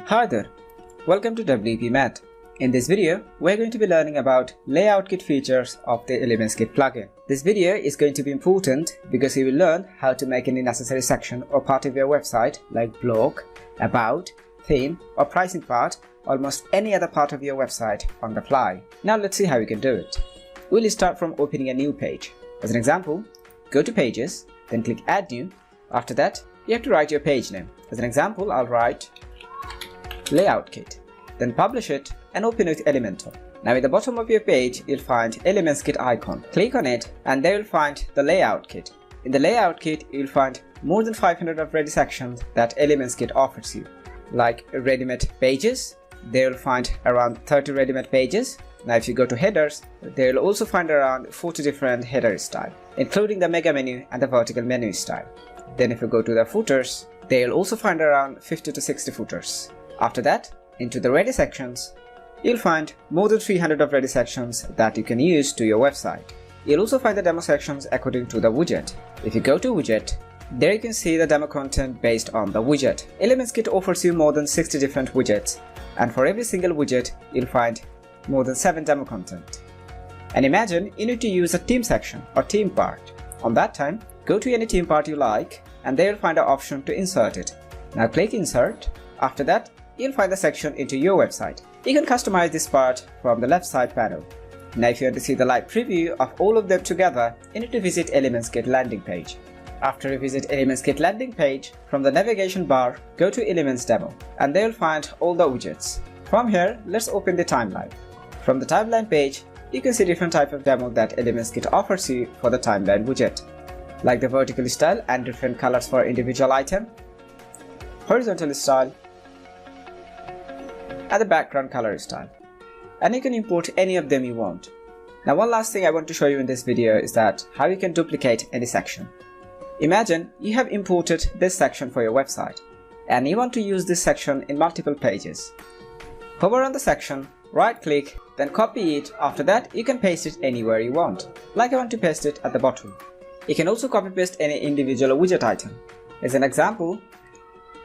Hi there, welcome to WP Math. In this video, we're going to be learning about layout kit features of the ElementsKit plugin. This video is going to be important because you will learn how to make any necessary section or part of your website like blog, about, theme or pricing part, almost any other part of your website on the fly. Now let's see how you can do it. We'll start from opening a new page. As an example, go to Pages, then click Add New. After that, you have to write your page name. As an example, I'll write Layout Kit. Then publish it and open it with Elementor. Now at the bottom of your page, you'll find ElementsKit icon. Click on it and there you'll find the Layout Kit. In the Layout Kit, you'll find more than 500 of ready sections that ElementsKit offers you. Like ready-made pages, there you'll find around 30 ready-made pages. Now if you go to headers, there you'll also find around 40 different header styles, including the mega menu and the vertical menu style. Then if you go to the footers, there you'll also find around 50 to 60 footers. After that, into the ready sections, you'll find more than 300 of ready sections that you can use to your website. You'll also find the demo sections according to the widget. If you go to widget, there you can see the demo content based on the widget. ElementsKit offers you more than 60 different widgets, and for every single widget, you'll find more than 7 demo content. And imagine you need to use a theme section or theme part. On that time, go to any theme part you like, and there you'll find an option to insert it. Now click Insert. After that, you'll find the section into your website. You can customize this part from the left side panel. Now if you want to see the live preview of all of them together, you need to visit ElementsKit landing page. After you visit ElementsKit landing page, from the navigation bar, go to Elements Demo, and there you'll find all the widgets. From here, let's open the timeline. From the timeline page, you can see different types of demo that ElementsKit offers you for the timeline widget, like the vertical style and different colors for individual item, horizontal style, and the background color style. And you can import any of them you want. Now one last thing I want to show you in this video is that how you can duplicate any section. Imagine you have imported this section for your website, and you want to use this section in multiple pages. Hover on the section, right click, then copy it. After that, you can paste it anywhere you want. Like I want to paste it at the bottom. You can also copy paste any individual widget item. As an example,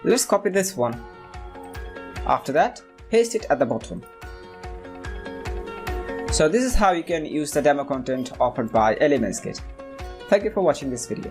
let's copy this one. After that, paste it at the bottom. So this is how you can use the demo content offered by ElementsKit. Thank you for watching this video.